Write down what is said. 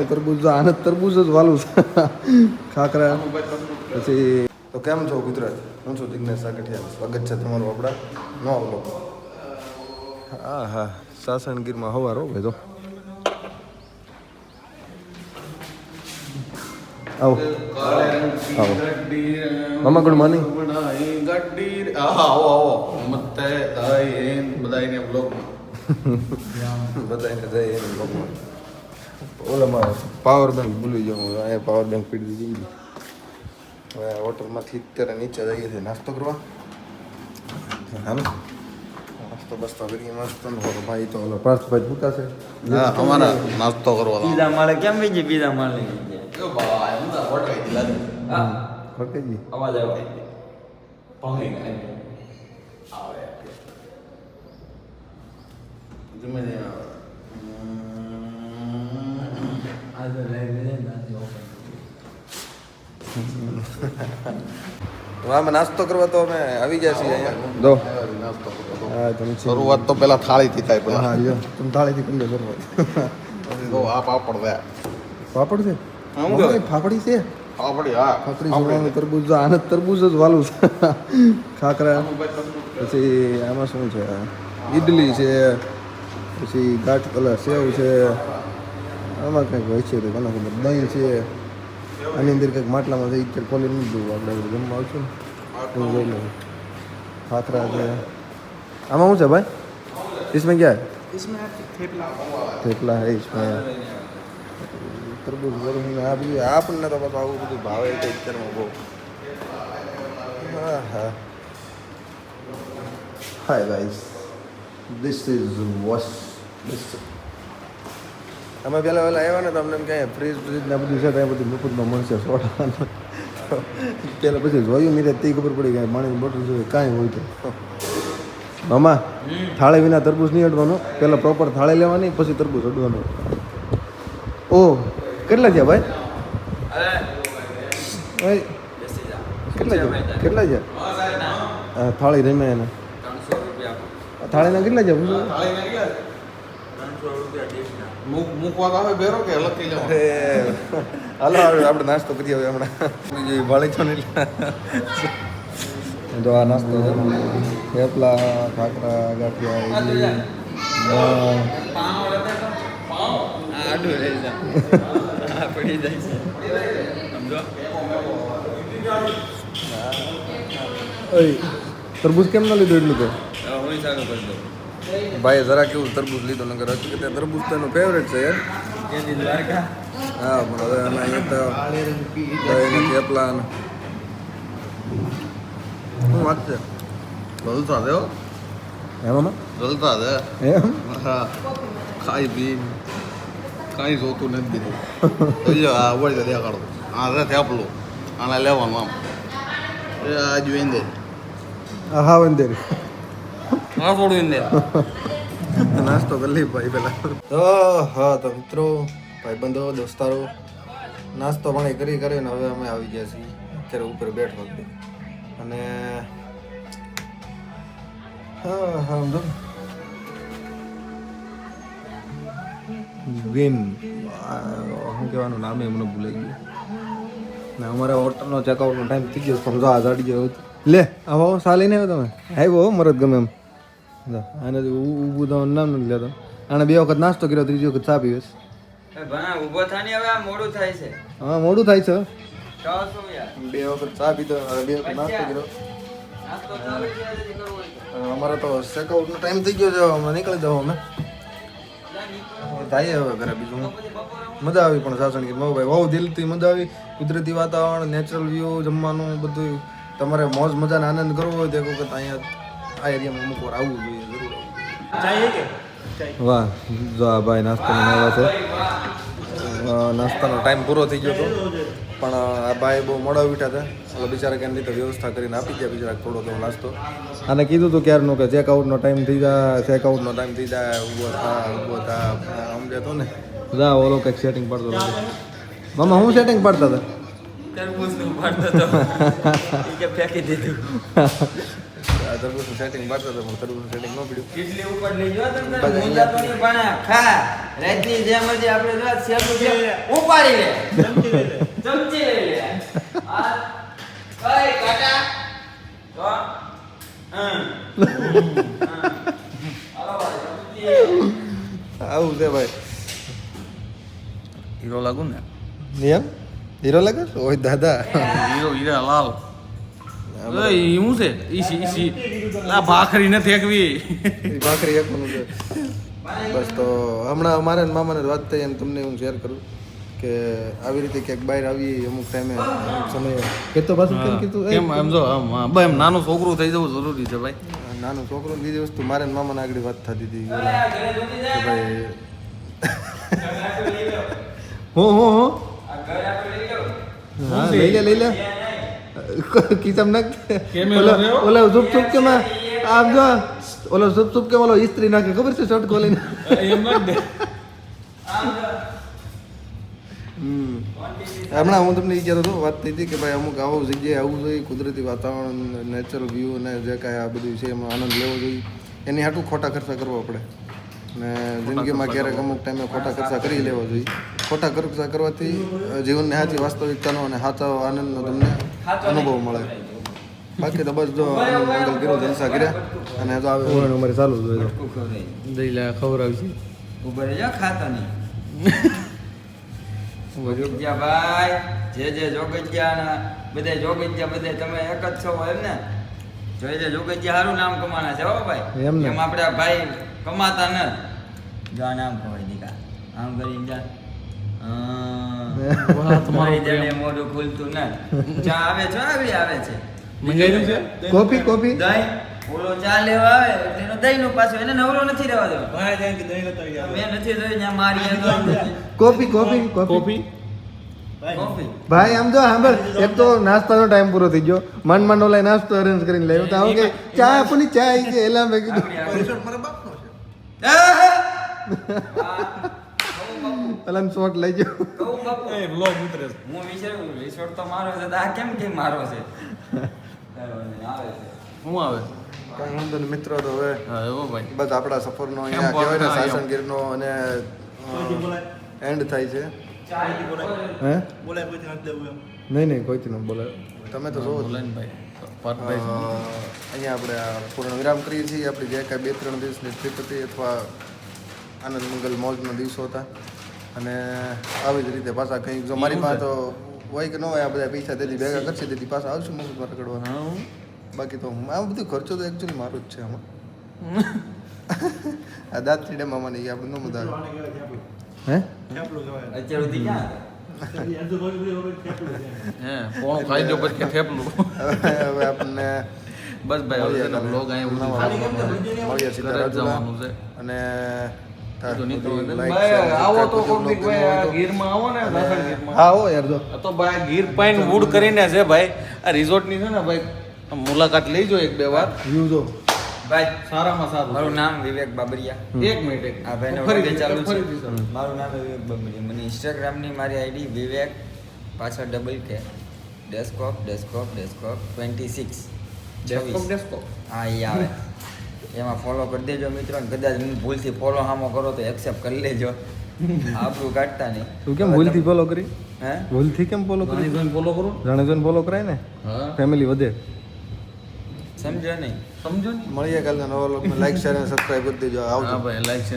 તરબૂજ આને તરબૂજ જ વાલું છે ખાખરા પછી તો કેમ છો ગુજરાત હું છું જિગ્નેશ સાગઠિયા સ્વાગત છે તમારું આપણા નવા વ્લોગ હા હા સાસણગીરમાં હવારો ભાઈ તો આવો આવો મામા ગુડ મોર્નિંગ બધાને બ્લોગમાં બધાને જઈએ બ્લોગમાં ઓલામાં પાવર બેંક ભૂલી જાઉં અહીંયા પાવર બેંક પીડી દીધી હવે હોટલમાંથી અત્યારે નીચે જઈએ છીએ નાસ્તો કરવા હા ને નાસ્તો બસ્તો કરીએ મસ્ત ભાઈ તો ઓલો પાર્થભાઈ ભૂતા છે હા અમારા નાસ્તો કરવા બીજા માળે કેમ બીજી બીજા માળે ખોટજી અવાજ આવે આમાં નાસ્તો કરવા તો અમે આવી ગયા છીએ અહીંયા દો નાસ્તો હા તમે શરૂઆત તો પેલા થાળીથી થાય પેલા હા લ્યો તમે થાળીથી કરી લો શરૂઆત તો આ પાપડ દે પાપડ છે આમ મમ્મી, ફાફડી છે પાપડી હા ફાફડી જોવાનું તરબૂજ આને તરબૂજ જ વાલું છે ખાખરા પછી આમાં શું છે ઈડલી છે પછી ગાંઠ કલર સેવ છે આમાં કંઈક હોય છે તો ઘણા ખબર દહીં છે આની અંદર કંઈક માટલામાં છે ઈચ્છર ખોલી નથી દઉં આપણે જમવા આવશું ને જોઈ લઉં ખાખરા છે આમાં શું છે ભાઈ इसमें क्या है थेपला है इसमें तरबूज ગરમ આ બધું આપણને તો પાછું આવું બધું ભાવે તો પિક્ચરમાં બહુ હા હા હાય ગાઈસ ધીસ ઇઝ વોશ ધીસ અમે પહેલાં આવ્યા ને તો અમને એમ કહે ફ્રીજ ફ્રીજ ને બધું છે ત્યાં બધું મફતમાં મળશે સોડાનું પહેલાં પછી જોયું મેં તે ખબર પડી કે પાણીની બોટલ જોઈએ કાંઈ હોય તો મામા થાળી વિના તરબૂચ નહીં અડવાનું પહેલાં પ્રોપર થાળી લેવાની પછી તરબૂચ અડવાનું ઓહ કેટલા છે ભાઈ કેટલા છે થાળી રમ્યા એને થાળીના કેટલા છે મૂકવા આવે બેરો કે લખી લો હાલો આપણે નાસ્તો કરીએ હવે હમણાં વાળી છો ને તો આ નાસ્તો થેપલા ખાખરા ગાંઠિયા ઇડલી તરબૂજ કેમ ના લીધું એટલું તો ભાઈ જરા કેવું તરબૂજ લીધો નગર હતું કે ત્યાં તરબૂજ તો એનું ફેવરેટ છે યાર હા પણ હવે એના અહીંયા તો થેપલા શું વાત છે જલતા દે એમાં જલતા દે એમ હા ખાઈ પી કાંઈ જોતું નથી દીધું આ વળી દેખાડો આ રે થેપલું આને લેવાનું આમ એ આ જોઈને દે હા વંદેર હા થોડું ઇન્દે નાસ્તો કરી લઈ ભાઈ પેલા તો હા તો મિત્રો ભાઈબંધો દોસ્તારો નાસ્તો પાણી કરીને હવે અમે આવી ગયા છીએ અત્યારે ઉપર બેઠો અને હા હા સમજો વિન શું કહેવાનું નામે મને ભૂલાઈ ગયું ને અમારા હોટલનો ચેકઆઉટનો ટાઈમ થઈ ગયો સમજો આ જાડી ગયો લે આવો સા લઈને આવ્યો તમે આવ્યો મરદ ગમે એમ આને ઊભું થવાનું નામ નથી લેતો આને 2 વખત નાસ્તો કર્યો 3જી વખત ચા પીવેસ ઉભો થાની હવે આ મોડું થાય છે હા મોડું થાય છે તો શું યાર 2 વખત ચા પીધો 2 વખત નાસ્તો કર્યો નાસ્તો ચાલુ છે હજી કરવો હોય તો અમારે તો ચેકઆઉટનો ટાઈમ થઈ ગયો છે અમે નીકળી જાવ અમે થાય હવે ઘરે બીજું મજા આવી પણ સાસણગીરમાં ભાઈ બહુ દિલથી મજા આવી કુદરતી વાતાવરણ નેચરલ વ્યૂ જમવાનું બધું તમારે મોજ મજાનો આનંદ કરવો હોય તો એક વખત અહીંયા આ એરિયામાં અમુક વાર આવવું જોઈએ જરૂર વાહ જો આ ભાઈ નાસ્તો બનાવ્યા છે નાસ્તાનો ટાઈમ પૂરો થઈ ગયો હતો પણ આ ભાઈ બહુ મોડા ઉઠ્યા હતા એટલે બિચારા કેમ રીતે વ્યવસ્થા કરીને આપી ગયા બિચારા થોડો થોડો નાસ્તો આને કીધું હતું ક્યારનું કે ચેકઆઉટનો ટાઈમ થઈ જાય ચેકઆઉટનો ટાઈમ થઈ જાય ઊભો થા સમજે તો ને જા ઓલો કંઈક સેટિંગ પાડતો હતો મામા હું સેટિંગ પાડતા હતા તરબૂચનું પાડતો તો એ કે ફેંકી દીધું તરબૂચનું સેટિંગ બારતા હતા પણ તરબૂચનું સેટિંગ ન પડ્યું. કેટલી ઉપર લઈ જો તમે મુંજા તો નહીં પણ ખા રાતની જેમ જ આપણે જો સેબુ છે ઉપાડી લે ચમચી લઈ લે આ કઈ કાટા તો હાલો ભાઈ ચમચી આવું છે ભાઈ. હીરો લાગુ ને એમ હીરો લાગે છે? ઓય દાદા હીરા લાલ હું છે ઈ આ ભાખરી નથી એકવી એ ભાખરી એકવાનું છે. બસ તો હમણાં મારા ને મામાને વાત થઈ એમ તમને હું શેર કરું કે આવી રીતે ક્યાંક બહાર આવી અમુક ટાઈમે અમુક સમયે કે તો પાછું કેમ કીધું એમ એમ જો એમ નાનું છોકરું થઈ જવું જરૂરી છે ભાઈ. નાનું છોકરો બીજી વસ્તુ મારે ને મામાને આગળ વાત થતી હતી કે ભાઈ હું હા લઈ લે કિસમ નાખ ઓલા ઝુપ ઝુપ કે માં આમ જો ઓલો ઝુપ ઝુપ કે ઓલો ઇસ્ત્રી નાખે ખબર છે શર્ટ ખોલીને. હમણાં હું તમને એ કહેતો હતો વાત થઈ હતી કે ભાઈ અમુક આવું જગ્યાએ આવવું જોઈએ કુદરતી વાતાવરણ નેચરલ વ્યૂ અને જે કાંઈ આ બધું છે એમાં આનંદ લેવો જોઈએ. એની હાટું ખોટા ખર્ચા કરવા પડે ને જિંદગીમાં ક્યારેક અમુક ટાઈમે ખોટા ખર્ચા કરી લેવા જોઈએ. ખોટા ખર્ચા કરવાથી જીવનની સાચી વાસ્તવિકતાનો અને સાચો આનંદનો તમને અનુભવ મળે. બાકી તો બસ જો મંગલ કર્યો જલસા કર્યા અને જો આવે અમારે ચાલુ જ હોય દઈ લે ખબર આવી છે ઉભા રહેજો ખાતા નહીં જોગજ્યા ભાઈ જે જોગજ્યા બધા જોગજ્યા બધા તમે એક જ છો એમ ને જોઈ જોગજ્યા સારું નામ કમાના છે હો ભાઈ એમ ને. એમ આપણે ભાઈ કમાતા ન જો આ નામ ખવાય દીકા આમ કરીને જા તમારી જણે મોઢું ખુલતું ના ચા આવે છે આવે છે મંગાઈ છે કોફી દહીં ઓલો ચા લેવા આવે તેનો દહીં નું પાછું એને નવરો નથી રહેવા દેવો મેં નથી જોયું ત્યાં મારી કોફી કોફી ભાઈ આમ જો સાંભળ એક તો નાસ્તાનો ટાઈમ પૂરો થઈ ગયો માંડ ઓલા નાસ્તો અરેન્જ કરીને લાવ્યો તો આવું કે ચા આપની ચા આવી છે એલા મેં કીધું પેલા શોટ લઈ ગયો. હું વિચારું રિસોર્ટ તો મારો છે આ કેમ મારો છે આવે છે શું આવે કાંઈ વાંધો નહીં મિત્રો તો હવે હા એવો ભાઈ બસ આપણા સફરનો અહીંયા કહેવાય ને સાસણગીરનો અને એન્ડ થાય છે. હે નહીં કોઈથી ન બોલાય તમે તો જોવો જ. બોલાય ભાઈ પાર્થભાઈ અહીંયા આપણે આ પૂર્ણ વિરામ કરીએ છીએ. આપણી જે કાંઈ 2-3 દિવસની ટ્રીપ હતી અથવા આનંદ મંગલ મોજના દિવસો હતા અને આવી જ રીતે પાછા કંઈક જો મારી પાસે તો હોય કે ન હોય આ બધા પૈસા તેથી ભેગા કરશે તેથી પાછા આવશું મગજમાં રખડવા. બાકી તો આ બધું ખર્ચો તો એકચ્યુઅલી મારો જ છે આમાં. આ દાંતરી ડેમ આમાં નહીં આપણે ન મજા આવે. હે અત્યાર સુધી ક્યાં હે પોણું ખાઈ દો પછી કે થેપલું હવે આપણને બસ ભાઈ હવે તેનો બ્લોગ અહીંયા મળીએ સીધા જવાનું છે અને તો નીકળો like, ભાઈ share, આવો તો subscribe કોક દી કરજો, ભાઈ blog ગીરમાં આવો ને દાખલ ગીરમાં હા હો યાર જો તો ભાઈ ગીર પાઇન વુડ કરીને છે ભાઈ આ રિઝોર્ટની છે ને ભાઈ મુલાકાત લેજો 1-2 વાર વ્યૂ જો ભાઈ સારામાં સારું મારું નામ વિવેક બાબરિયા એક મિનિટ આ ભાઈનો ફરીથી ચાલુ છે ફરીથી ચાલુ. મારું નામ વિવેક બાબરિયા મને ઇન્સ્ટાગ્રામની મારી આઈડી વિવેક પાછળ ડબલ કે ડેસ્કટોપ 26 ડેસ્કટોપ હા એ આવે એમાં ફોલો કરી દેજો મિત્રો અને કદાચ હું ભૂલથી ફોલો હામો કરો તો એક્સેપ્ટ કરી લેજો આપણું કાઢતા નહીં તું કેમ ભૂલથી ફોલો કરી હે ભૂલથી કેમ ફોલો કરી ઘણી જોઈને ફોલો કરો જાણે જોઈને ફોલો કરાય ને હા ફેમિલી વધે. સમજો નહીં સમજો ને મળીએ કાલના નવા વ્લોગમાં લાઈક શેર અને સબસ્ક્રાઇબ કરી દેજો આવજો. હા ભાઈ લાઈક છે